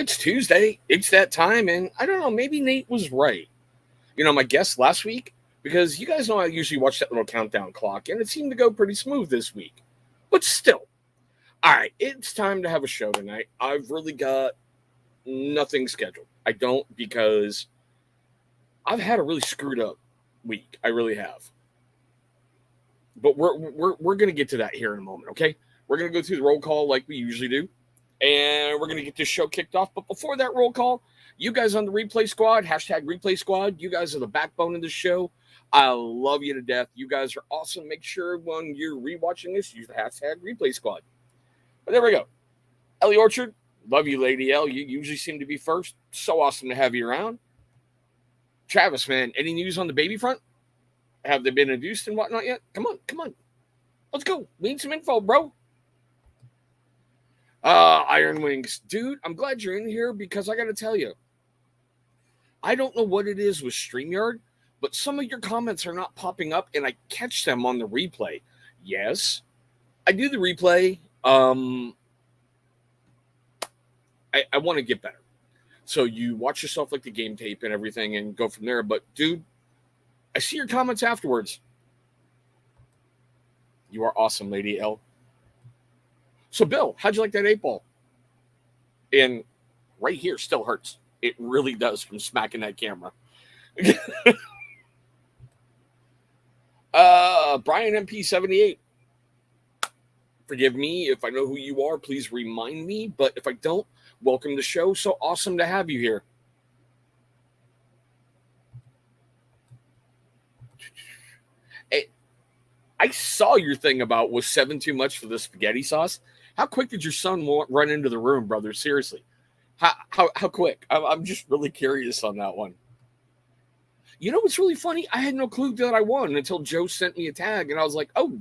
It's Tuesday. It's that time, and I don't know, maybe Nate was right. My guest last week, because you guys know I usually watch that little countdown clock, and it seemed to go pretty smooth this week. But still, all right, it's time to have a show tonight. I've really got nothing scheduled. I don't because I've had a really screwed up week. I really have. But we're gonna get to that here in a moment, okay? We're gonna go through the roll call like we usually do, and we're gonna get this show kicked off. But before that roll call, you guys on the replay squad, hashtag replay squad, you guys are the backbone of the show. I love you to death. You guys are awesome. Make sure when you're rewatching this, use the hashtag replay squad. But there we go. Ellie Orchard, love you, Lady L. You usually seem to be first. So awesome to have you around. Travis, man, any news on the baby front? Have they been induced and whatnot yet? Come on. Let's go. We need some info, bro. Iron Wings. Dude, I'm glad you're in here because I got to tell you, I don't know what it is with StreamYard, but some of your comments are not popping up, and I catch them on the replay. Yes, I do the replay. I want to get better. So you watch yourself like the game tape and everything and go from there. But, dude, I see your comments afterwards. You are awesome, Lady L. So, Bill, how'd you like that 8-ball? And right here still hurts. It really does from smacking that camera. Brian MP78. Forgive me if I know who you are. Please remind me. But if I don't, welcome to the show. So awesome to have you here. I saw your thing about was 7 too much for the spaghetti sauce. How quick did your son run into the room, brother? Seriously. How quick? I'm just really curious on that one. You know what's really funny? I had no clue that I won until Joe sent me a tag, and I was like, oh,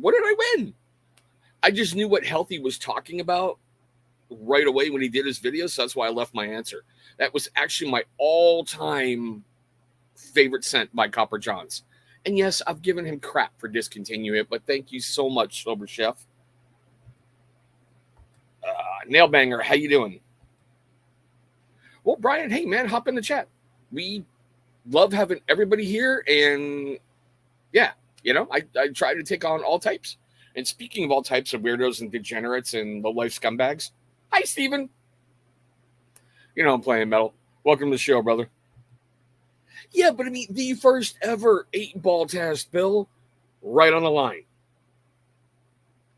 what did I win? I just knew what Healthy was talking about right away when he did his video, so that's why I left my answer. That was actually my all-time favorite scent by Copper Johns. And yes, I've given him crap for discontinuing it, but thank you so much, Sober Chef. Nailbanger, how you doing? Well, Brian, hey, man, hop in the chat. We love having everybody here, and yeah, I try to take on all types. And speaking of all types of weirdos and degenerates and low-life scumbags, hi, Steven. I'm playing metal. Welcome to the show, brother. Yeah, but I mean, the first ever 8-ball test, Bill, right on the line.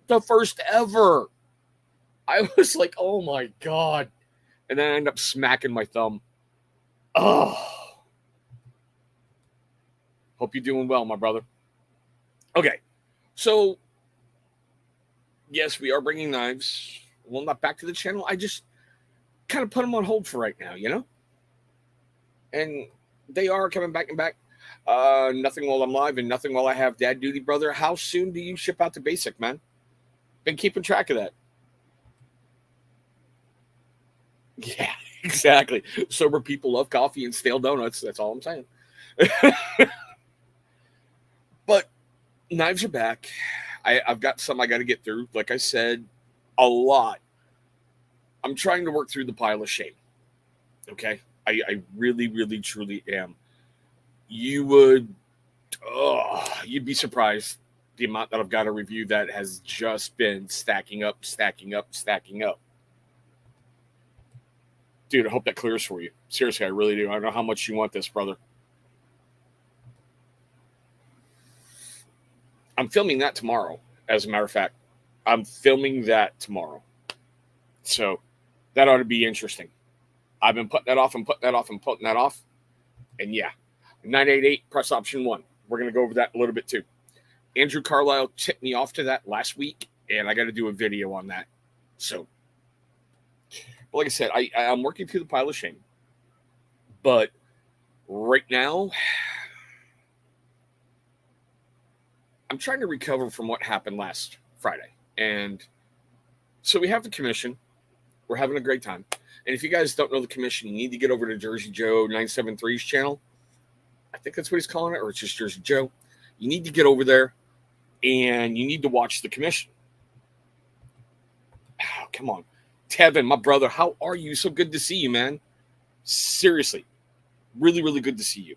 The first ever. I was like, oh my God. And then I end up smacking my thumb. Oh. Hope you're doing well, my brother. Okay. So, yes, we are bringing knives. Well, not back to the channel. I just kind of put them on hold for right now, And they are coming back and back. Nothing while I'm live and nothing while I have dad duty, brother. How soon do you ship out to basic, man? Been keeping track of that. Yeah, exactly. Sober people love coffee and stale donuts. That's all I'm saying. But knives are back. I've got some I got to get through. Like I said, a lot. I'm trying to work through the pile of shame. Okay? I really, really, truly am. You'd be surprised the amount that I've got to review that has just been stacking up. Dude, I hope that clears for you. Seriously, I really do. I don't know how much you want this, brother. I'm filming that tomorrow, as a matter of fact. I'm filming that tomorrow. So that ought to be interesting. I've been putting that off and putting that off. And yeah, 988, press option 1. We're going to go over that a little bit too. Andrew Carlisle tipped me off to that last week, and I got to do a video on that. So, like I said, I'm working through the pile of shame. But right now, I'm trying to recover from what happened last Friday. And so we have the commission. We're having a great time. And if you guys don't know the commission, you need to get over to Jersey Joe 973's channel. I think that's what he's calling it, or it's just Jersey Joe. You need to get over there, and you need to watch the commission. Oh, come on. Tevin, my brother, how are you? So good to see you, man. Seriously, really, really good to see you.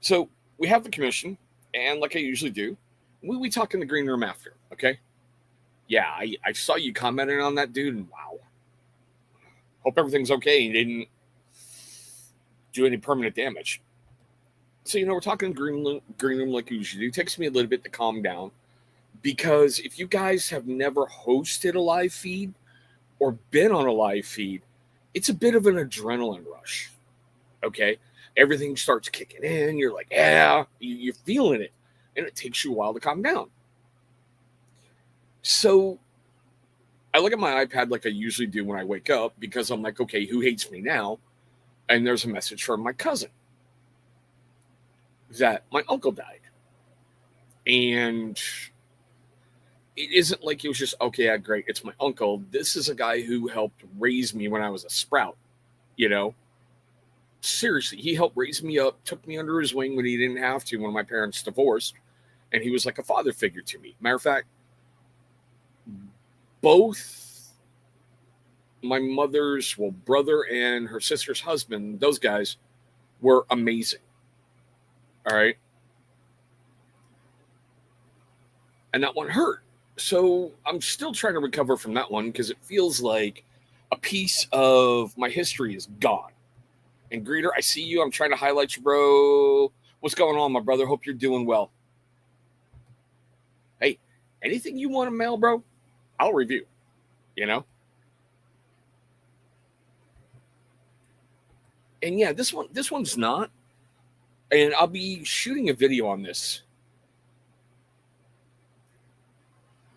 So we have the commission, and like I usually do, we talk in the green room after, okay? Yeah, I saw you commenting on that dude, and wow. Hope everything's okay. He didn't do any permanent damage. So, we're talking green room like we usually do. It takes me a little bit to calm down because if you guys have never hosted a live feed or been on a live feed, it's a bit of an adrenaline rush. Okay. Everything starts kicking in. You're like, yeah, you're feeling it. And it takes you a while to calm down. So I look at my iPad like I usually do when I wake up because I'm like, okay, who hates me now? And there's a message from my cousin that my uncle died. And it isn't like it was just, okay, yeah, great, it's my uncle. This is a guy who helped raise me when I was a sprout, you know? Seriously, he helped raise me up, took me under his wing when he didn't have to when my parents divorced. And he was like a father figure to me. Matter of fact, both my mother's, brother and her sister's husband, those guys were amazing. All right. And that one hurt. So I'm still trying to recover from that one because it feels like a piece of my history is gone. And Greeter, I see you. I'm trying to highlight you, bro. What's going on, my brother? Hope you're doing well. Hey, anything you want to mail, bro, I'll review, you know? And yeah, this one's not. And I'll be shooting a video on this.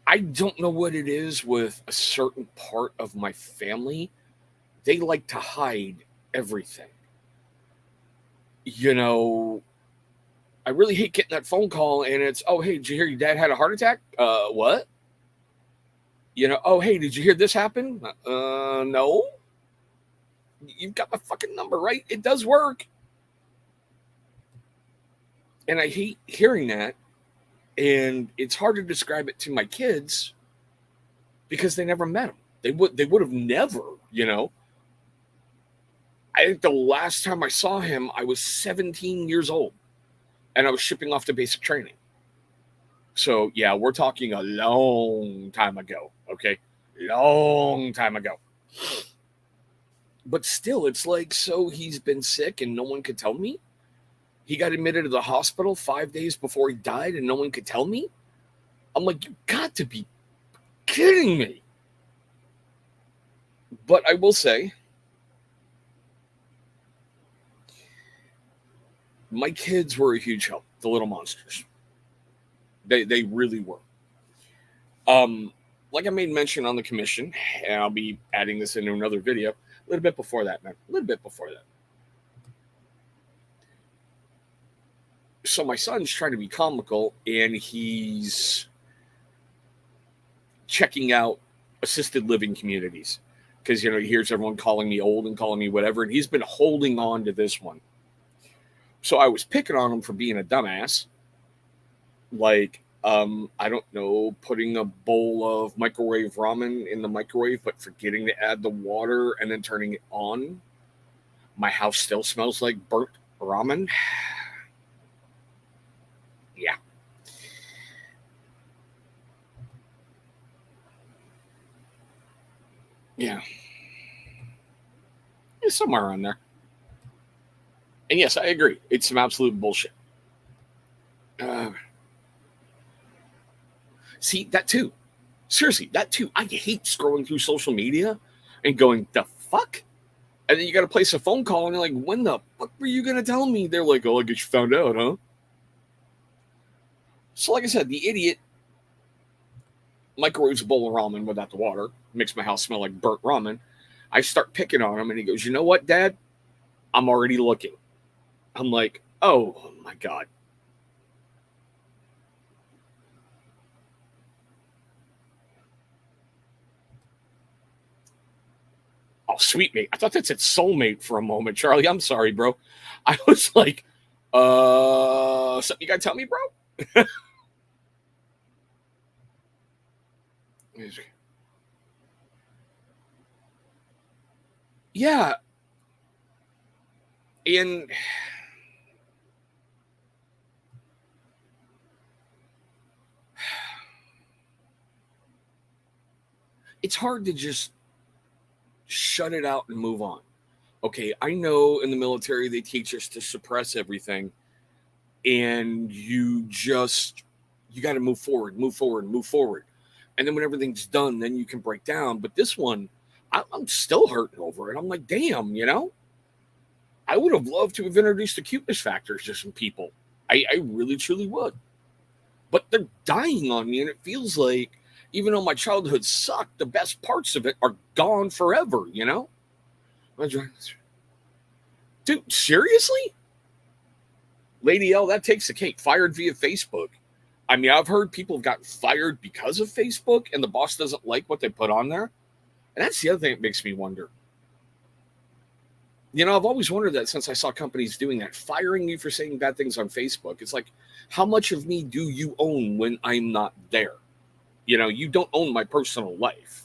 I don't know what it is with a certain part of my family. They like to hide everything. I really hate getting that phone call and it's, oh, hey, did you hear your dad had a heart attack? What? Oh, hey, did you hear this happen? No. You've got my fucking number, right? It does work. And I hate hearing that. And it's hard to describe it to my kids because they never met him. They would have never, I think the last time I saw him, I was 17 years old and I was shipping off to basic training. So yeah, we're talking a long time ago. Okay. Long time ago. But still, it's like, so he's been sick and no one could tell me? He got admitted to the hospital 5 days before he died and no one could tell me? I'm like, you got to be kidding me. But I will say, my kids were a huge help, the little monsters. They really were. Like I made mention on the commission, and I'll be adding this into another video, a little bit before that, man. A little bit before that. So my son's trying to be comical, and he's checking out assisted living communities because, he hears everyone calling me old and calling me whatever, and he's been holding on to this one. So I was picking on him for being a dumbass. Like, I don't know, putting a bowl of microwave ramen in the microwave, but forgetting to add the water and then turning it on. My house still smells like burnt ramen. Yeah. Yeah. It's somewhere around there. And yes, I agree. It's some absolute bullshit. See, that too. Seriously, that too. I hate scrolling through social media and going, the fuck? And then you got to place a phone call and you're like, when the fuck were you going to tell me? They're like, oh, I guess you found out, huh? So, like I said, the idiot microwaves a bowl of ramen without the water, makes my house smell like burnt ramen. I start picking on him and he goes, you know what, Dad? I'm already looking. I'm like, oh my God. Oh, sweet mate. I thought that said soulmate for a moment, Charlie. I'm sorry, bro. I was like, something you gotta tell me, bro? Yeah, and it's hard to just shut it out and move on. Okay, I know in the military they teach us to suppress everything, and you got to move forward, move forward, move forward, and then when everything's done, then you can break down. But this one, I'm still hurting over it. I'm like, damn, I would have loved to have introduced the cuteness factors to some people. I really truly would, but they're dying on me, and it feels like even though my childhood sucked, the best parts of it are gone forever. Dude, seriously? Lady L, that takes the cake. Fired via Facebook. I mean, I've heard people have gotten fired because of Facebook and the boss doesn't like what they put on there. And that's the other thing that makes me wonder. I've always wondered that since I saw companies doing that, firing you for saying bad things on Facebook. It's like, how much of me do you own when I'm not there? You don't own my personal life.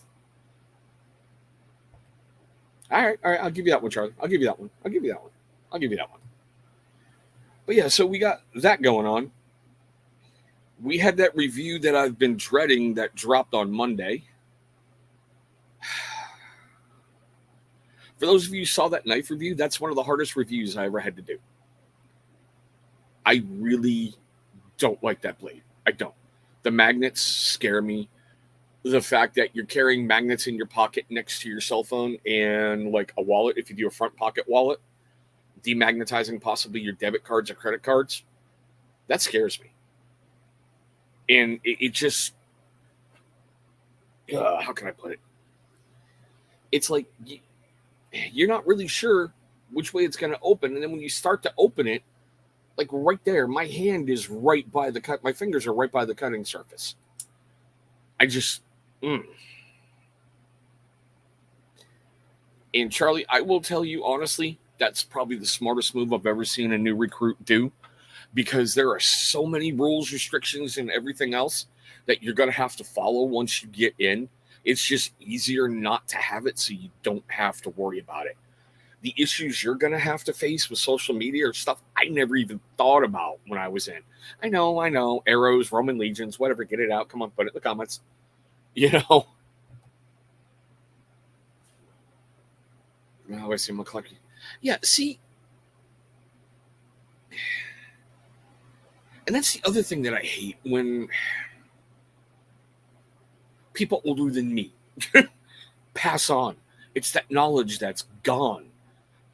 All right. I'll give you that one, Charlie. I'll give you that one. But yeah, so we got that going on. We had that review that I've been dreading that dropped on Monday. For those of you who saw that knife review, that's one of the hardest reviews I ever had to do. I really don't like that blade. I don't. The magnets scare me. The fact that you're carrying magnets in your pocket next to your cell phone and like a wallet, if you do a front pocket wallet, demagnetizing possibly your debit cards or credit cards, that scares me. And it just, how can I put it? It's like you're not really sure which way it's going to open. And then when you start to open it, like right there, my hand is right by the cut. My fingers are right by the cutting surface. I just, And Charlie, I will tell you honestly, that's probably the smartest move I've ever seen a new recruit do, because there are so many rules, restrictions, and everything else that you're going to have to follow once you get in. It's just easier not to have it so you don't have to worry about it. The issues you're going to have to face with social media are stuff I never even thought about when I was in. I know. Arrows, Roman legions, whatever. Get it out. Come on, put it in the comments. Oh, I see McClucky. Yeah, see, and that's the other thing that I hate when people older than me pass on. It's that knowledge that's gone.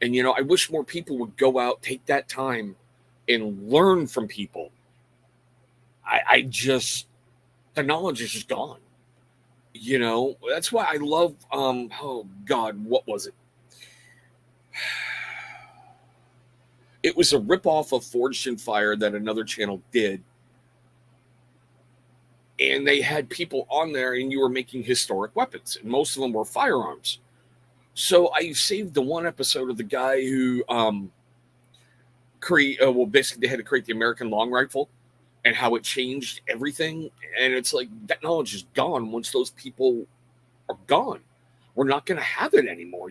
And, I wish more people would go out, take that time, and learn from people. The knowledge is just gone. That's why I love, oh God, what was it? It was a ripoff of Forged in Fire that another channel did. And they had people on there, and you were making historic weapons, and most of them were firearms. So I saved the one episode of the guy who basically they had to create the American long rifle and how it changed everything. And it's like that knowledge is gone once those people are gone. We're not going to have it anymore,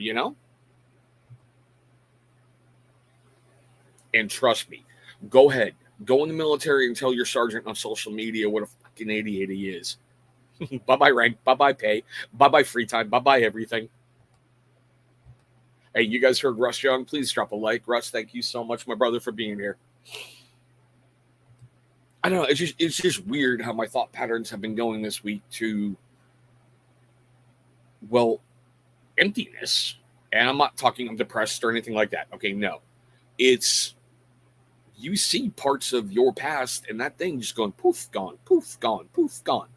And trust me, go ahead, go in the military and tell your sergeant on social media what a fucking idiot he is. Bye-bye rank, bye-bye pay, bye-bye free time, bye-bye everything. Hey, you guys heard Russ Young? Please drop a like. Russ, thank you so much, my brother, for being here. I don't know. It's just weird how my thought patterns have been going this week to, well, emptiness. And I'm not talking I'm depressed or anything like that. Okay, no. It's you see parts of your past and that thing just going poof, gone, poof, gone, poof, gone.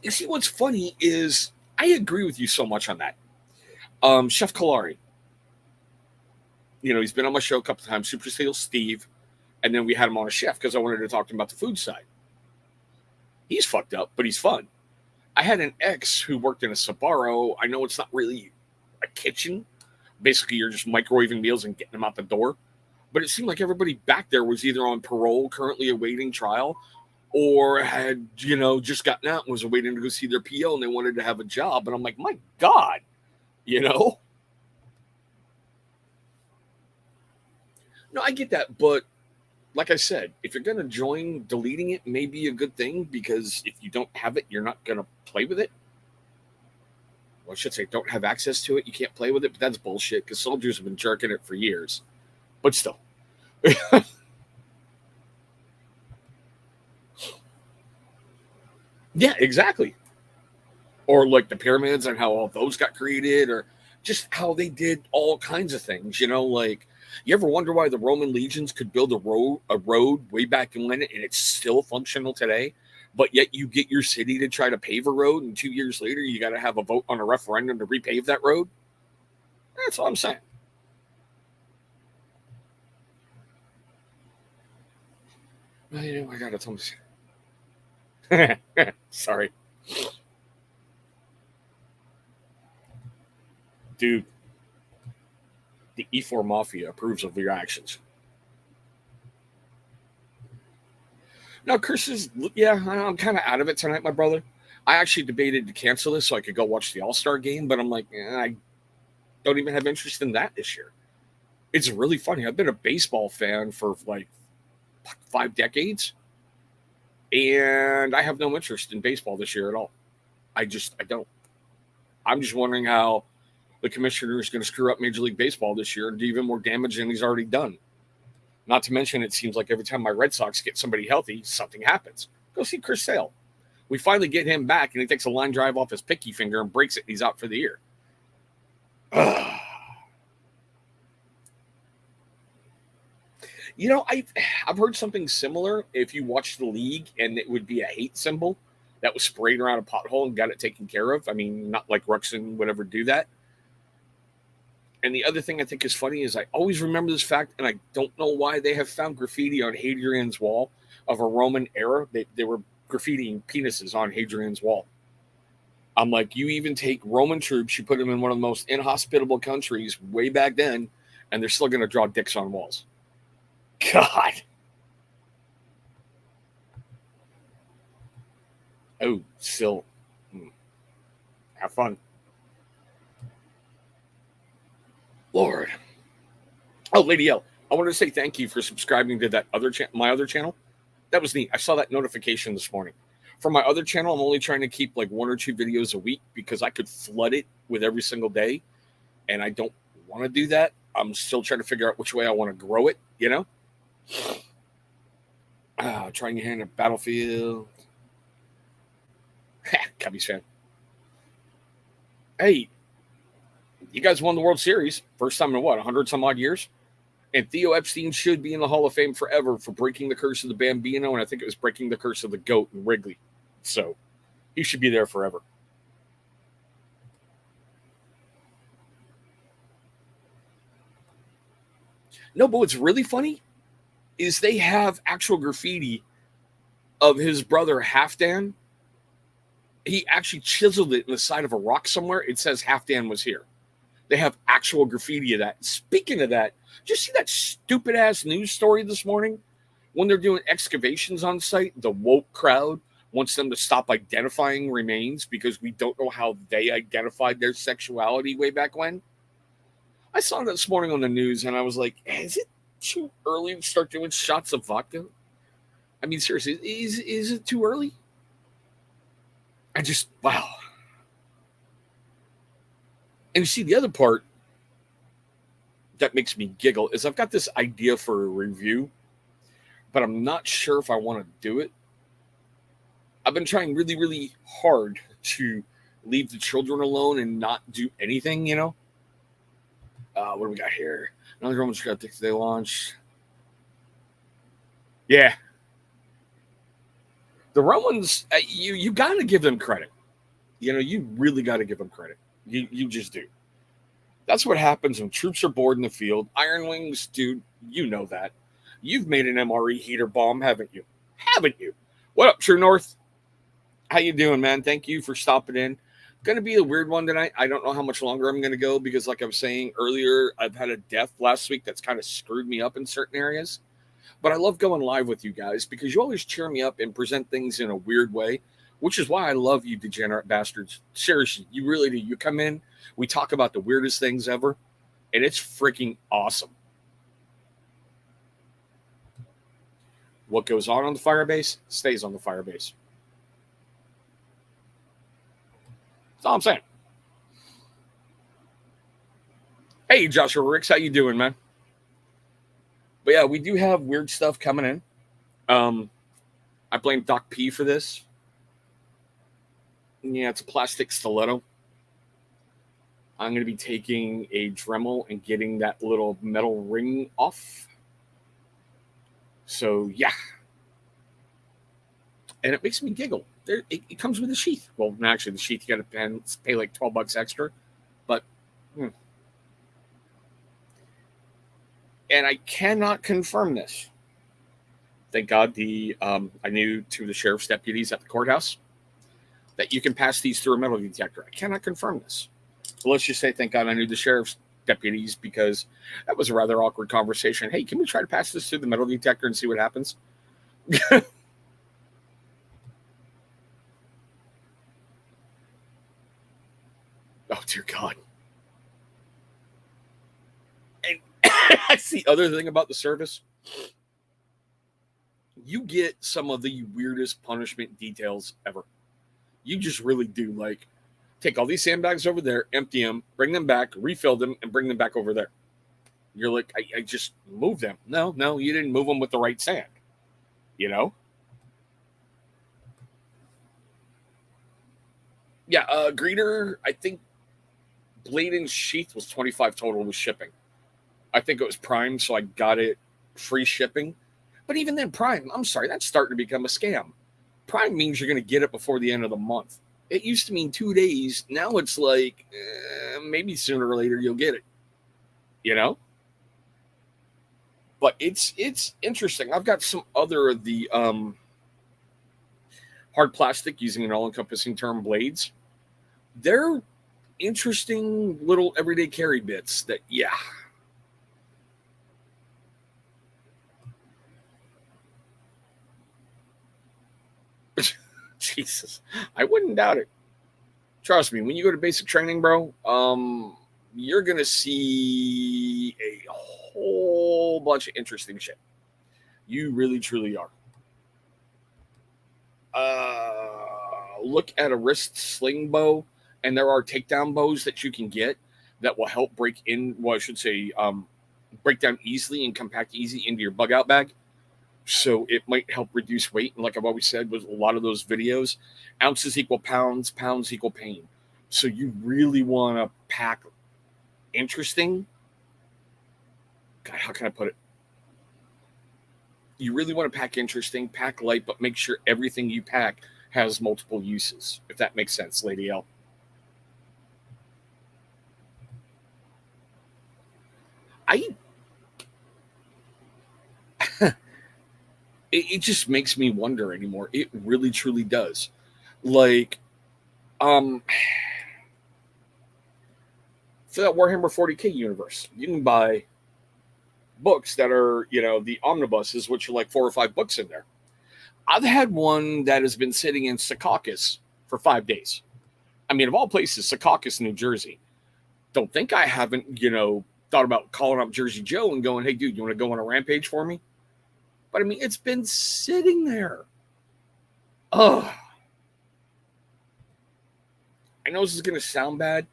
You see, what's funny is I agree with you so much on that. Chef Kalari, he's been on my show a couple of times, Super Steel Steve, and then we had him on a chef because I wanted to talk to him about the food side. He's fucked up, but he's fun. I had an ex who worked in a Sbarro. I know it's not really a kitchen. Basically, you're just microwaving meals and getting them out the door. But it seemed like everybody back there was either on parole, currently awaiting trial, or had, just gotten out and was waiting to go see their PO and they wanted to have a job. And I'm like, my God, you know? No, I get that. But like I said, if you're going to join, deleting it may be a good thing, because if you don't have it, you're not going to play with it. Well, I should say don't have access to it. You can't play with it, but that's bullshit, because soldiers have been jerking it for years. But still. Yeah, exactly. Or like the pyramids and how all those got created, or just how they did all kinds of things. Like, you ever wonder why the Roman legions could build a road way back in when, and it's still functional today? But yet you get your city to try to pave a road, and 2 years later you got to have a vote on a referendum to repave that road. That's all I'm saying. I gotta tell me. Sorry, dude. The E4 Mafia approves of your actions. Now, Chris is, yeah, I'm kind of out of it tonight, my brother. I actually debated to cancel this so I could go watch the All Star game, but I'm like, I don't even have interest in that this year. It's really funny. I've been a baseball fan for like 5 decades, and I have no interest in baseball this year at all. I don't. I'm just wondering how the commissioner is going to screw up Major League Baseball this year and do even more damage than he's already done. Not to mention, it seems like every time my Red Sox get somebody healthy, something happens. Go see Chris Sale. We finally get him back, and he takes a line drive off his picky finger and breaks it, and he's out for the year. I've heard something similar. If you watch the league, and it would be a hate symbol that was sprayed around a pothole and got it taken care of. I mean, not like Ruxin would ever do that. And the other thing I think is funny is I always remember this fact, and I don't know why they have found graffiti on Hadrian's wall of a Roman era. They were graffitiing penises on Hadrian's wall. I'm like, you even take Roman troops, you put them in one of the most inhospitable countries way back then, and they're still going to draw dicks on walls. God. Oh, still. Have fun. Lord. Oh, Lady L, I wanted to say thank you for subscribing to that my other channel. That was neat. I saw that notification this morning. For my other channel, I'm only trying to keep like 1 or 2 videos a week because I could flood it with every single day, and I don't want to do that. I'm still trying to figure out which way I want to grow it, trying your hand at Battlefield. Cubbies fan. Hey, you guys won the World Series. First time in 100 some odd years? And Theo Epstein should be in the Hall of Fame forever for breaking the curse of the Bambino, and I think it was breaking the curse of the goat in Wrigley. So he should be there forever. No, but what's really funny is they have actual graffiti of his brother Halfdan. He actually chiseled it in the side of a rock somewhere. It says Halfdan was here. They have actual graffiti of that. Speaking of that, did you see that stupid ass news story this morning? When they're doing excavations on site, the woke crowd wants them to stop identifying remains because we don't know how they identified their sexuality way back when. I saw that this morning on the news, and I was like, is it too early to start doing shots of vodka? I mean, seriously, is it too early? Wow. And you see, the other part that makes me giggle is I've got this idea for a review, but I'm not sure if I want to do it. I've been trying really, really hard to leave the children alone and not do anything, What do we got here? Another Romans got they launched. Yeah. The Romans, you got to give them credit. You really got to give them credit. You just do. That's what happens when troops are bored in the field. Iron Wings, dude, you know that. You've made an MRE heater bomb, haven't you? Haven't you? What up, True North? How you doing, man? Thank you for stopping in. Going to be a weird one tonight. I don't know how much longer I'm going to go because, like I was saying earlier, I've had a death last week that's kind of screwed me up in certain areas. But I love going live with you guys because you always cheer me up and present things in a weird way, which is why I love you, degenerate bastards. Seriously, you really do. You come in, we talk about the weirdest things ever, and it's freaking awesome. What goes on the Firebase stays on the Firebase. That's all I'm saying. Hey, Joshua Ricks, how you doing, man? But yeah, we do have weird stuff coming in. I blame Doc P for this. Yeah, it's a plastic stiletto. I'm going to be taking a Dremel and getting that little metal ring off. So, yeah. And it makes me giggle. It comes with a sheath. Well, actually, the sheath, you got to pay like $12 extra. But, And I cannot confirm this. Thank God I knew two of the sheriff's deputies at the courthouse that you can pass these through a metal detector. I cannot confirm this. But let's just say thank God I knew the sheriff's deputies because that was a rather awkward conversation. Hey, can we try to pass this through the metal detector and see what happens? Oh, dear God. And that's the other thing about the service. You get some of the weirdest punishment details ever. You just really do. Like, take all these sandbags over there, empty them, bring them back, refill them, and bring them back over there. You're like, I just moved them. No, you didn't move them with the right sand. You know? Yeah, Greeter, I think blade and sheath was $25 total with shipping. I think it was Prime, so I got it free shipping. But even then, Prime, I'm sorry, that's starting to become a scam. Prime means you're going to get it before the end of the month. It used to mean 2 days. Now it's like maybe sooner or later you'll get it. You know? But it's interesting. I've got some other of the hard plastic, using an all-encompassing term, blades. They're interesting little everyday carry bits that, yeah. Jesus, I wouldn't doubt it. Trust me, when you go to basic training, bro, you're going to see a whole bunch of interesting shit. You really, truly are. Look at a wrist sling bow, and there are takedown bows that you can get that will help break in, well, I should say, break down easily and compact easy into your bug out bag. So it might help reduce weight. And like I've always said with a lot of those videos, ounces equal pounds, pounds equal pain. So you really want to pack interesting. God, how can I put it? You really want to pack interesting, pack light, but make sure everything you pack has multiple uses, if that makes sense, Lady L. It just makes me wonder anymore. It really, truly does. Like, for that Warhammer 40K universe, you can buy books that are, the omnibuses, which are like 4 or 5 books in there. I've had one that has been sitting in Secaucus for 5 days. I mean, of all places, Secaucus, New Jersey. Don't think I haven't, thought about calling up Jersey Joe and going, hey, dude, you want to go on a rampage for me? But I mean, it's been sitting there. Ugh. I know this is going to sound bad.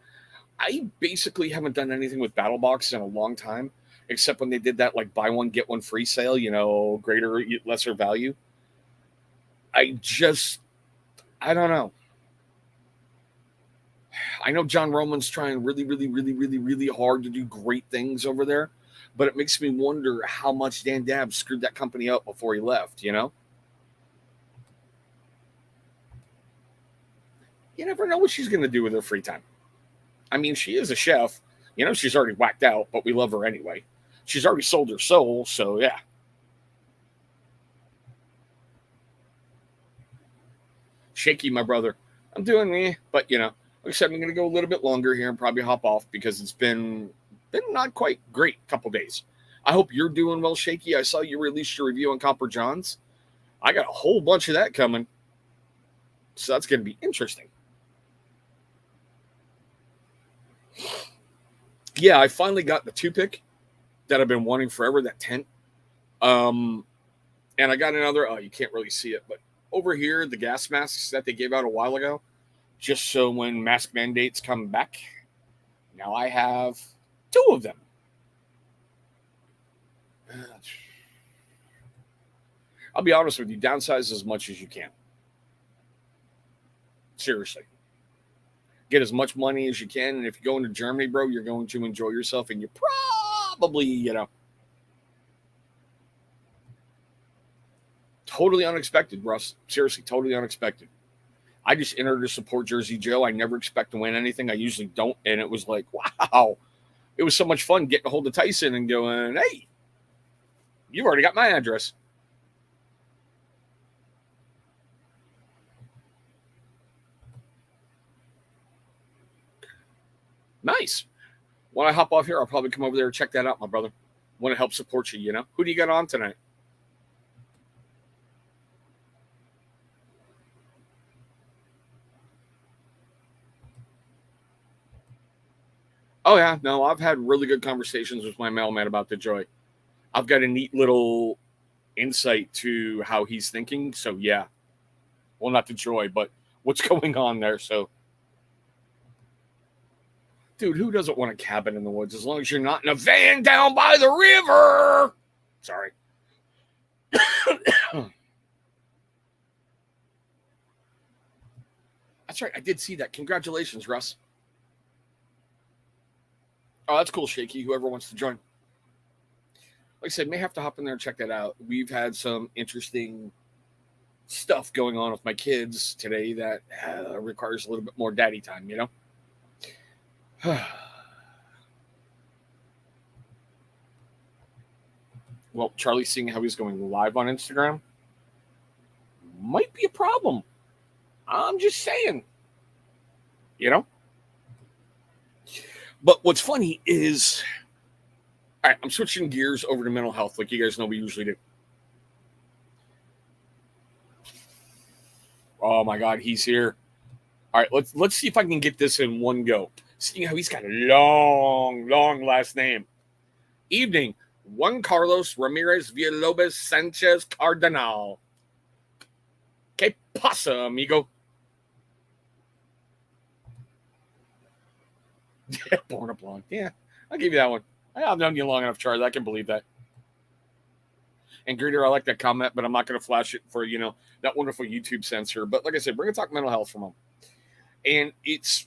I basically haven't done anything with battle boxes in a long time, except when they did that like buy one, get one free sale, greater, lesser value. I don't know. I know John Roman's trying really, really, really, really, really hard to do great things over there, but it makes me wonder how much Dan Dabb screwed that company up before he left, You never know what she's going to do with her free time. I mean, she is a chef. She's already whacked out, but we love her anyway. She's already sold her soul, so yeah. Shaky, my brother. I'm doing me, but like I said, I'm going to go a little bit longer here and probably hop off because it's been not quite great couple days. I hope you're doing well, Shaky. I saw you release your review on Copper Johns. I got a whole bunch of that coming. So that's going to be interesting. Yeah, I finally got the 2-pick that I've been wanting forever, that tent. And I got another, you can't really see it, but over here, the gas masks that they gave out a while ago, just so when mask mandates come back, now I have 2 of them. I'll be honest with you, downsize as much as you can. Seriously. Get as much money as you can, and if you go into Germany, bro, you're going to enjoy yourself, and you're probably, totally unexpected, Russ. Seriously, totally unexpected. I just entered to support Jersey Joe. I never expect to win anything. I usually don't, and it was like, wow. It was so much fun getting a hold of Tyson and going, hey, you've already got my address. Nice. When I hop off here, I'll probably come over there and check that out, my brother. Want to help support you, Who do you got on tonight? Oh, yeah. No, I've had really good conversations with my mailman about the Joy. I've got a neat little insight to how he's thinking. So, yeah. Well, not the Joy, but what's going on there. So, dude, who doesn't want a cabin in the woods as long as you're not in a van down by the river? Sorry. That's right. I did see that. Congratulations, Russ. Oh, that's cool, Shaky. Whoever wants to join. Like I said, may have to hop in there and check that out. We've had some interesting stuff going on with my kids today that requires a little bit more daddy time, Well, Charlie seeing how he's going live on Instagram might be a problem. I'm just saying. But what's funny is, all right, I'm switching gears over to mental health like you guys know we usually do. Oh, my God, he's here. All right, let's see if I can get this in one go. Seeing how he's got a long last name. Evening, Juan Carlos Ramirez Villalobos Sanchez Cardenal. ¿Qué pasa, amigo? Born a blonde. Yeah, I'll give you that one. I've known you long enough, Charlie. I can believe that. And Greeter, I like that comment, but I'm not going to flash it for, that wonderful YouTube censor. But like I said, we're going to talk mental health for a moment. And it's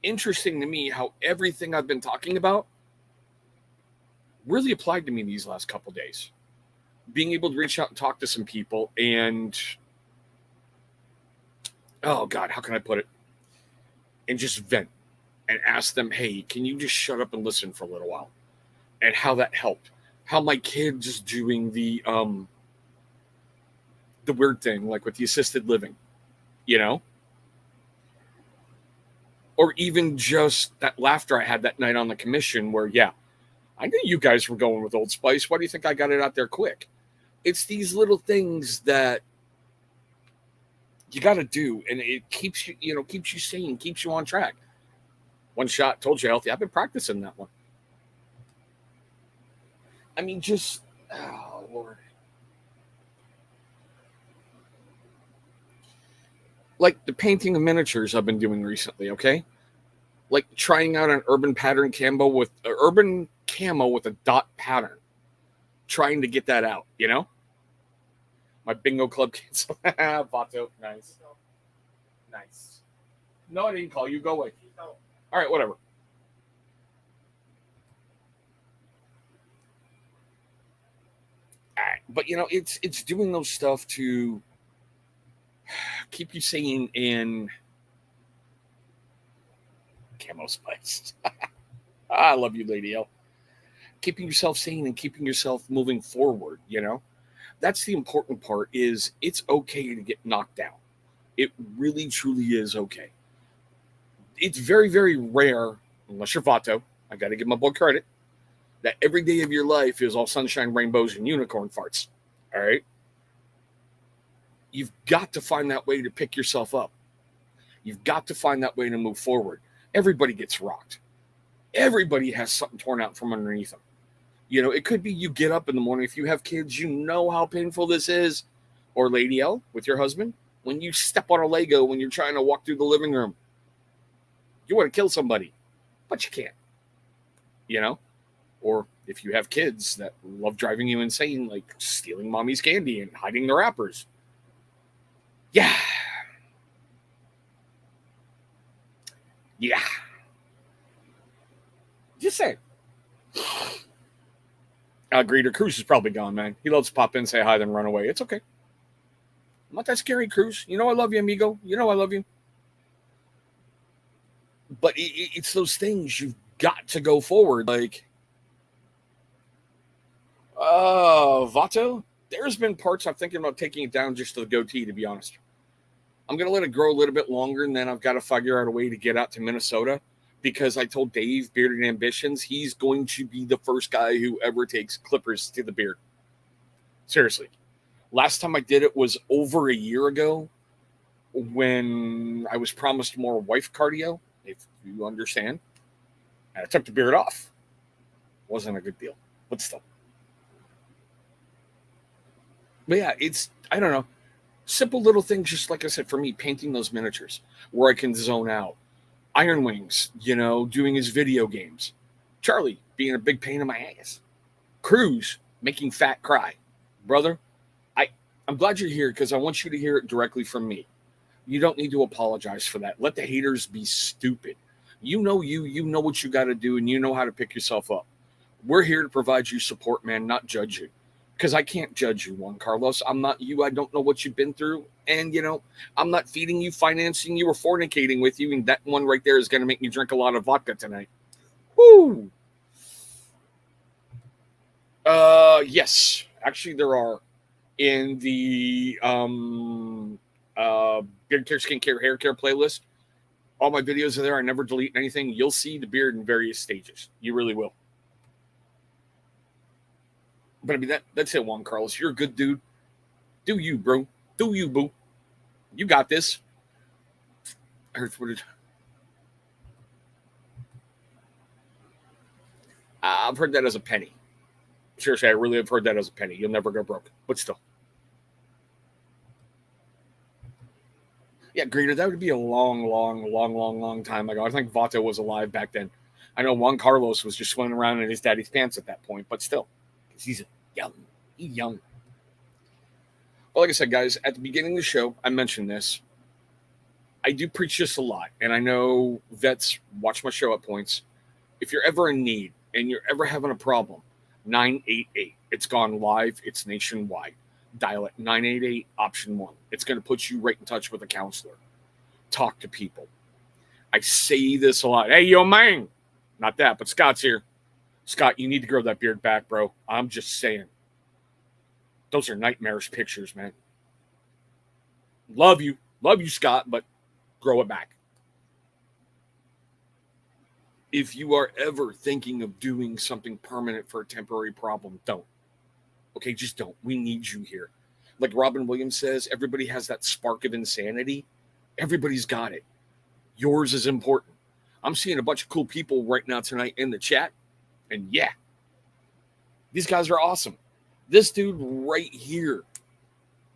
interesting to me how everything I've been talking about really applied to me these last couple of days. Being able to reach out and talk to some people and, oh God, how can I put it? And just vent and ask them, hey, can you just shut up and listen for a little while? And how that helped. How my kid's doing the weird thing, like with the assisted living, Or even just that laughter I had that night on the commission where, yeah, I knew you guys were going with Old Spice. Why do you think I got it out there quick? It's these little things that you got to do, and it keeps you, keeps you sane, keeps you on track. One shot, told you healthy. I've been practicing that one. I mean, just, oh, Lord. Like the painting of miniatures I've been doing recently, okay? Like trying out an urban camo with a dot pattern. Trying to get that out, My bingo club kids. Vato, nice. Nice. No, I didn't call you. Go away. All right, whatever. All right. But it's doing those stuff to keep you sane in camo spice. I love you, Lady L. Keeping yourself sane and keeping yourself moving forward, That's the important part is it's okay to get knocked down. It really, truly is okay. It's very, very rare, unless you're Vato. I got to give my boy credit. that every day of your life is all sunshine, rainbows, and unicorn farts. All right? You've got to find that way to pick yourself up. You've got to find that way to move forward. Everybody gets rocked. Everybody has something torn out from underneath them. It could be you get up in the morning. If you have kids, you know how painful this is. Or Lady L with your husband, when you step on a Lego when you're trying to walk through the living room. You want to kill somebody, but you can't. Or if you have kids that love driving you insane, like stealing mommy's candy and hiding the wrappers. Yeah. Yeah. Just saying. Greeter Cruz is probably gone, man. He loves to pop in, say hi, then run away. It's okay. I'm not that scary, Cruz. You know I love you, amigo. You know I love you. But it's those things you've got to go forward. Like, Vato, there's been parts I'm thinking about taking it down just to the goatee, to be honest. I'm going to let it grow a little bit longer, and then I've got to figure out a way to get out to Minnesota, because I told Dave, Bearded Ambitions, he's going to be the first guy who ever takes clippers to the beard. Seriously. Last time I did it was over a year ago when I was promised more wife cardio, if you understand. And I took the beard off. Wasn't a good deal, but still. But yeah, I don't know. Simple little things, just like I said, for me, painting those miniatures where I can zone out. Iron Wings, doing his video games. Charlie being a big pain in my ass. Cruz making Fat cry. Brother, I'm glad you're here because I want you to hear it directly from me. You don't need to apologize for that. Let the haters be stupid. You know what you got to do, and you know how to pick yourself up. We're here to provide you support, man, not judge you. Because I can't judge you, Juan Carlos. I'm not you. I don't know what you've been through. And, I'm not feeding you, financing you, or fornicating with you. And that one right there is going to make me drink a lot of vodka tonight. Woo! Yes. Actually, there are. In the beard care, skincare, hair care playlist, all my videos are there. I never delete anything. You'll see the beard in various stages. You really will. But I mean, that's it, Juan Carlos. You're a good dude. Do you, bro? Do you, boo? You got this. I've heard that as a penny. Seriously, I really have heard that as a penny. You'll never go broke. But still. Yeah, Greeter, that would be a long time ago. I think Vato was alive back then. I know Juan Carlos was just swimming around in his daddy's pants at that point, but still. Because he's young. He's young. Well, like I said, guys, at the beginning of the show, I mentioned this. I do preach this a lot, and I know vets watch my show at points. If you're ever in need and you're ever having a problem, 988. It's gone live. It's nationwide. Dial it 988 option 1. It's going to put you right in touch with a counselor. Talk to people. I say this a lot. Hey, yo, man. Not that, but Scott's here. Scott, you need to grow that beard back, bro. I'm just saying. Those are nightmarish pictures, man. Love you, Scott, but grow it back. If you are ever thinking of doing something permanent for a temporary problem, don't. Okay, just don't. We need you here. Like Robin Williams says, everybody has that spark of insanity. Everybody's got it. Yours is important. I'm seeing a bunch of cool people right now tonight in the chat. And yeah, these guys are awesome. This dude right here,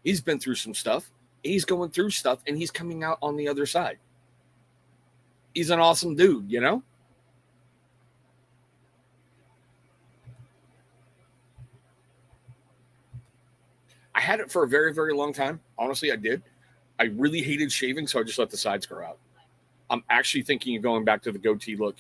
he's been through some stuff. He's going through stuff, and he's coming out on the other side. He's an awesome dude, you know? I had it for a very, very long time. Honestly, I did. I really hated shaving, so I just let the sides grow out. I'm actually thinking of going back to the goatee look.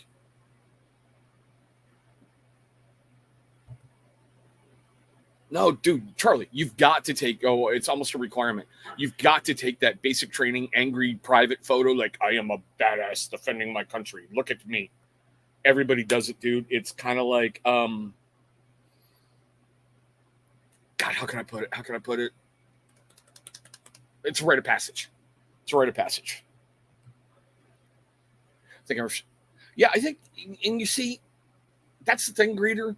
No, dude, Charlie, you've got to take, it's almost a requirement. You've got to take that basic training, angry private photo, like, I am a badass defending my country. Look at me. Everybody does it, dude. It's kind of like, God, how can I put it? It's a rite of passage. I think, and you see, that's the thing, Greeter.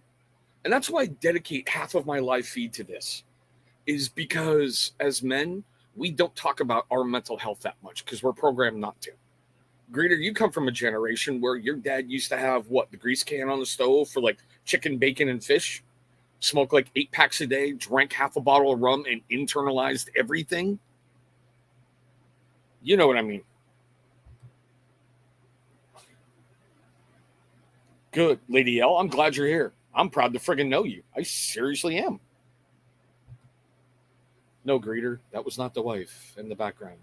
And that's why I dedicate half of my live feed to this, is because as men, we don't talk about our mental health that much because we're programmed not to. Greeter, you come from a generation where your dad used to have what, the grease can on the stove for like chicken, bacon, and fish, smoke like 8 packs a day, drank half a bottle of rum, and internalized everything. You know what I mean? Good, Lady L. I'm glad you're here. I'm proud to friggin' know you. I seriously am. No, Greeter, that was not the wife in the background.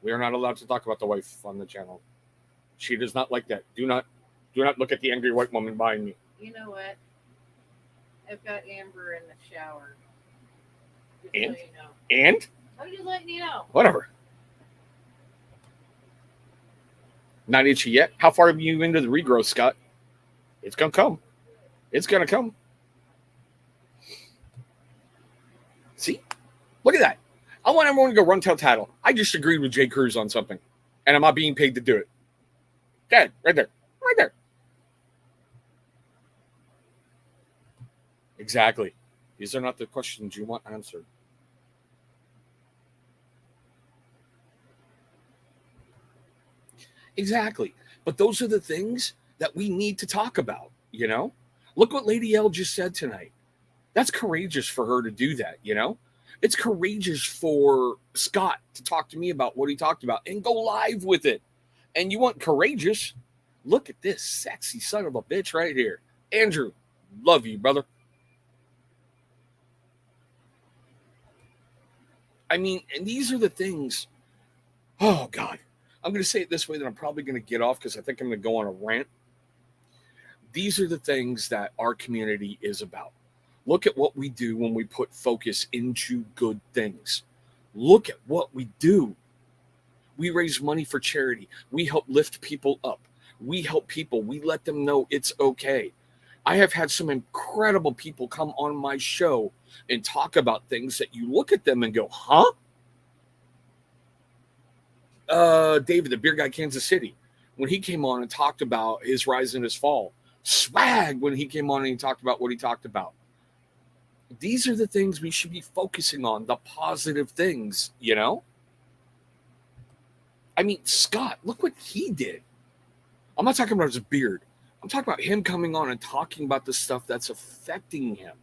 We are not allowed to talk about the wife on the channel. She does not like that. Do not look at the angry white woman behind me. You know what? I've got Amber in the shower. Just And? so you know. And? I'm just letting you know. Whatever. Not itchy yet. How far are you into the regrowth, Scott? It's gonna come. It's gonna come. See? Look at that. I want everyone to go run tell tattle. I just agreed with Jay Cruz on something, and I'm not being paid to do it. Dad, right there. Right there. Exactly. These are not the questions you want answered. Exactly. But those are the things that we need to talk about, you know? Look what Lady L just said tonight. That's courageous for her to do that, you know? It's courageous for Scott to talk to me about what he talked about and go live with it. And you want courageous? Look at this sexy son of a bitch right here. Andrew, love you, brother. I mean, and these are the things. Oh, God. I'm going to say it this way, then I'm probably going to get off because I think I'm going to go on a rant. These are the things that our community is about. Look at what we do when we put focus into good things. Look at what we do. We raise money for charity. We help lift people up. We help people. We let them know it's okay. I have had some incredible people come on my show and talk about things that you look at them and go, huh? David, the beer guy, Kansas City, when he came on and talked about his rise and his fall. Swag, when he came on and he talked about what he talked about. These are the things we should be focusing on, the positive things, you know? I mean, Scott, look what he did. I'm not talking about his beard. I'm talking about him coming on and talking about the stuff that's affecting him.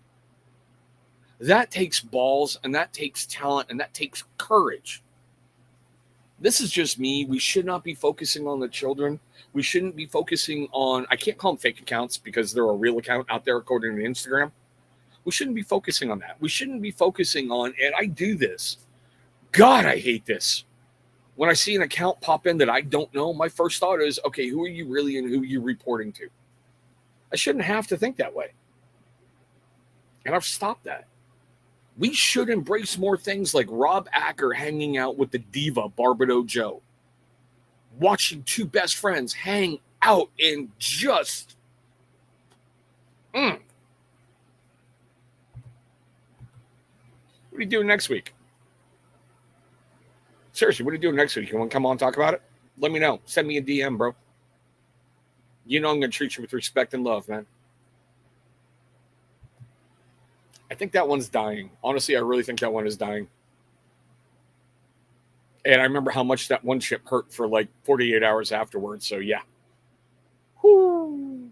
That takes balls, and that takes talent, and that takes courage. This is just me. We should not be focusing on the children. We shouldn't be focusing on, I can't call them fake accounts because they're a real account out there according to Instagram. We shouldn't be focusing on that. We shouldn't be focusing on, and I do this. God, I hate this. When I see an account pop in that I don't know, my first thought is, okay, who are you really and who are you reporting to? I shouldn't have to think that way. And I've stopped that. We should embrace more things like Rob Acker hanging out with the diva Barbado Joe. Watching two best friends hang out and just... What are you doing next week? Seriously, what are you doing next week? You want to come on and talk about it? Let me know. Send me a DM, bro. You know I'm going to treat you with respect and love, man. I think that one's dying. Honestly, I really think that one is dying. And I remember how much that one chip hurt for like 48 hours afterwards. So, yeah. Whoo.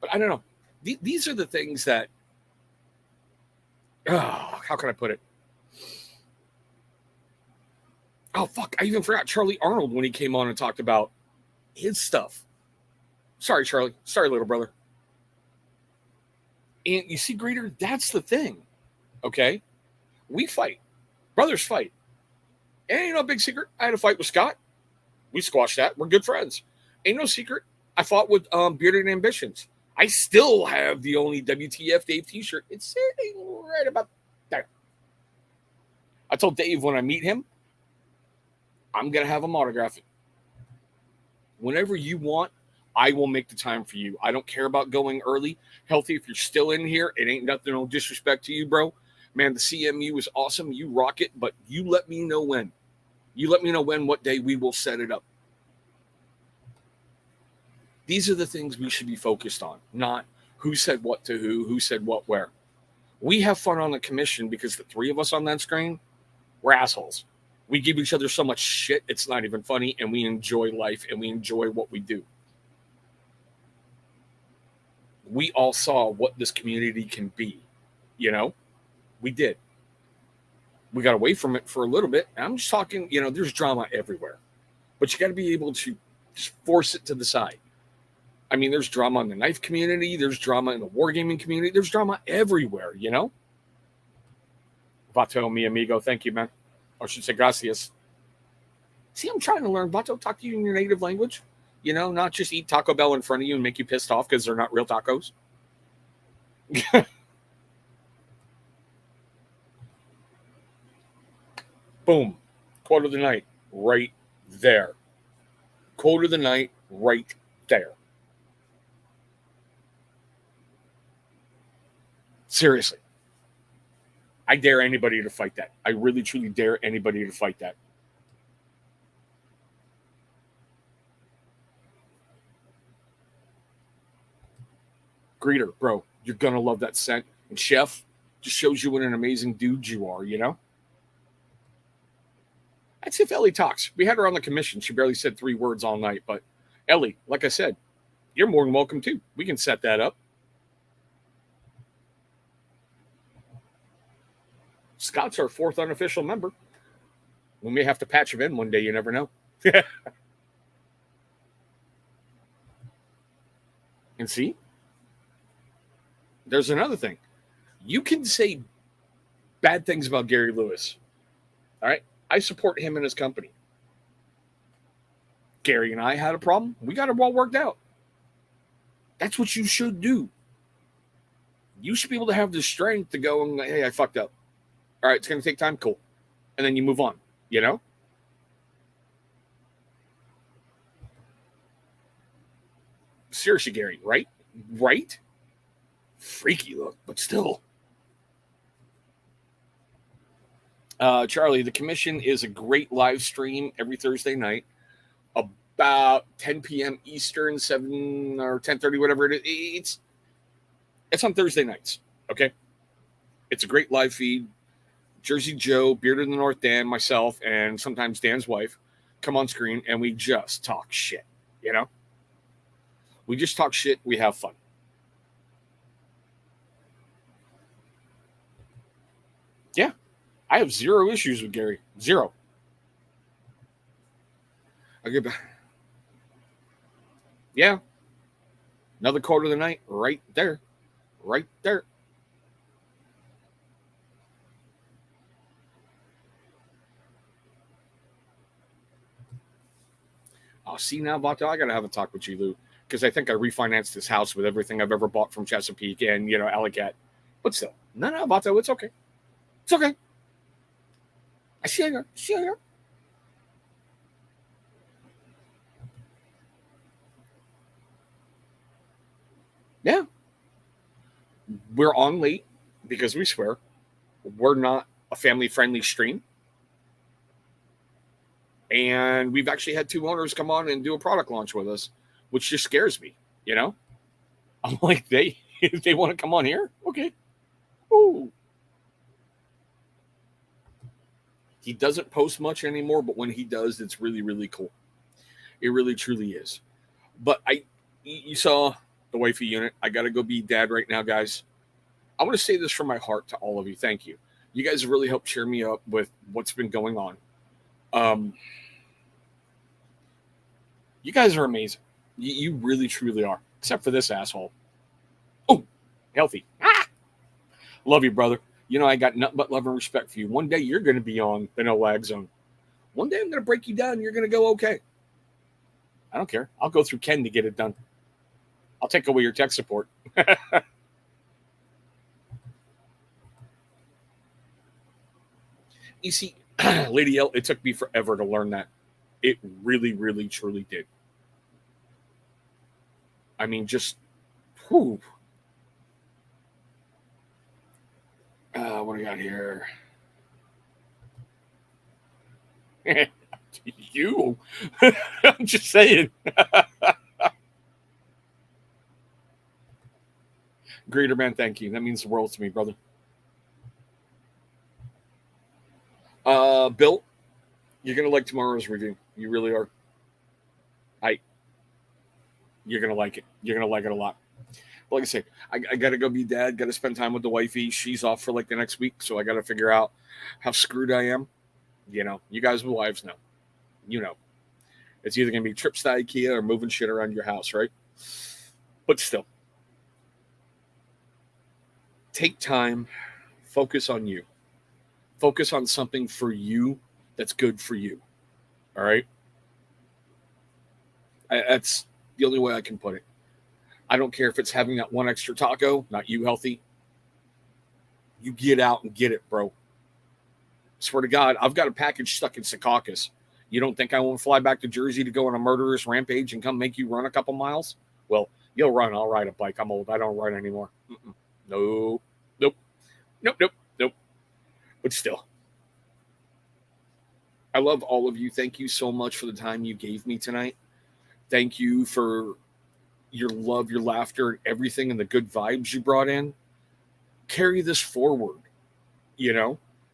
But I don't know. These are the things that... how can I put it? Oh, fuck. I even forgot Charlie Arnold when he came on and talked about his stuff. Sorry, Charlie. Sorry, little brother. And you see, Greeter, that's the thing. Okay? We fight. Brothers fight. And ain't no big secret. I had a fight with Scott. We squashed that. We're good friends. Ain't no secret. I fought with Bearded Ambitions. I still have the only WTF Dave t-shirt. It's sitting right about there. I told Dave when I meet him, I'm going to have him autograph it. Whenever you want, I will make the time for you. I don't care about going early. Healthy, if you're still in here, it ain't nothing, no disrespect to you, bro. Man, the CMU is awesome. You rock it, but you let me know when. You let me know when, what day we will set it up. These are the things we should be focused on, not who said what to who said what where. We have fun on the commission because the three of us on that screen, we're assholes. We give each other so much shit, it's not even funny, and we enjoy life and we enjoy what we do. We all saw what this community can be, you know? We did. We got away from it for a little bit. I'm just talking, there's drama everywhere. But you got to be able to just force it to the side. I mean, there's drama in the knife community. There's drama in the wargaming community. There's drama everywhere, Vato, mi amigo. Thank you, man. Or I should say gracias. See, I'm trying to learn. Vato, talk to you in your native language. Not just eat Taco Bell in front of you and make you pissed off because they're not real tacos. Boom. Quote of the night right there. Quote of the night right there. Seriously. I dare anybody to fight that. I really, truly dare anybody to fight that. Greeter, bro, you're going to love that scent. And Chef just shows you what an amazing dude you are, That's if Ellie talks. We had her on the commission. She barely said 3 words all night. But Ellie, like I said, you're more than welcome too. We can set that up. Scott's our 4th unofficial member. We may have to patch him in one day. You never know. And see, there's another thing. You can say bad things about Gary Lewis. All right? I support him and his company. Gary and I had a problem. We got it well worked out. That's what you should do. You should be able to have the strength to go and, hey, I fucked up. All right, it's going to take time. Cool. And then you move on, Seriously, Gary, right? Right? Freaky look, but still. Charlie, the commission is a great live stream every Thursday night, about 10 p.m. Eastern, 7 or 10:30, whatever it is. It's on Thursday nights, okay? It's a great live feed. Jersey Joe, Bearded in the North Dan, myself, and sometimes Dan's wife come on screen, and we just talk shit, We just talk shit. We have fun. Yeah. I have 0 issues with Gary. 0. I get back. Yeah. Another quote of the night right there. Right there. Oh, see now, Vato, I got to have a talk with you, Lou, because I think I refinanced this house with everything I've ever bought from Chesapeake and, Alley But still, no, Vato, it's okay. It's okay. I see you. Yeah. We're on late because we swear. We're not a family-friendly stream. And we've actually had 2 owners come on and do a product launch with us, which just scares me, I'm like, if they want to come on here, okay. Ooh. He doesn't post much anymore, but when he does, it's really, really cool. It really, truly is. But you saw the wifey unit. I got to go be dad right now, guys. I want to say this from my heart to all of you. Thank you. You guys have really helped cheer me up with what's been going on. You guys are amazing. You really, truly are. Except for this asshole. Oh, healthy. Ah! Love you, brother. I got nothing but love and respect for you. One day you're going to be on the No Lag Zone. One day I'm going to break you down and you're going to go okay. I don't care. I'll go through Ken to get it done. I'll take away your tech support. You see, Lady L, it took me forever to learn that. It really, really, truly did. I mean, just, whew. What do we got here? You? I'm just saying. Greater man, thank you. That means the world to me, brother. Bill, you're gonna like tomorrow's review. You really are. You're gonna like it. You're gonna like it a lot. But like I said, I gotta go be dad. Gotta spend time with the wifey. She's off for like the next week, so I gotta figure out how screwed I am. You guys with wives know. You know, it's either gonna be trips to IKEA or moving shit around your house, right? But still, take time. Focus on you. Focus on something for you that's good for you. All right. That's the only way I can put it. I don't care if it's having that one extra taco, not you healthy. You get out and get it, bro. Swear to God, I've got a package stuck in Secaucus. You don't think I won't fly back to Jersey to go on a murderous rampage and come make you run a couple miles? Well, you'll run. I'll ride a bike. I'm old. I don't run anymore. Nope. But still, I love all of you. Thank you so much for the time you gave me tonight. Thank you for your love, your laughter, and everything, and the good vibes you brought in. Carry this forward.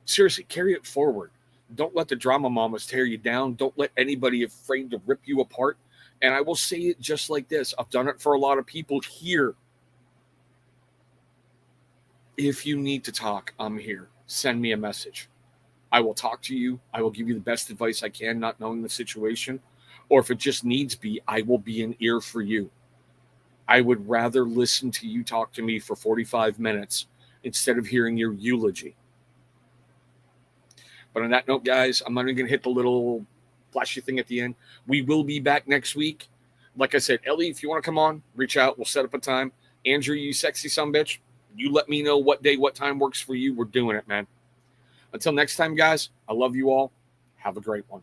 Seriously, carry it forward. Don't let the drama mamas tear you down. Don't let anybody afraid to rip you apart. And I will say it just like this. I've done it for a lot of people here. If you need to talk, I'm here. Send me a message. I will talk to you. I will give you the best advice I can, not knowing the situation. Or if it just needs be, I will be an ear for you. I would rather listen to you talk to me for 45 minutes instead of hearing your eulogy. But on that note, guys, I'm not even going to hit the little flashy thing at the end. We will be back next week. Like I said, Ellie, if you want to come on, reach out. We'll set up a time. Andrew, you sexy sumbitch, you let me know what day, what time works for you. We're doing it, man. Until next time, guys, I love you all. Have a great one.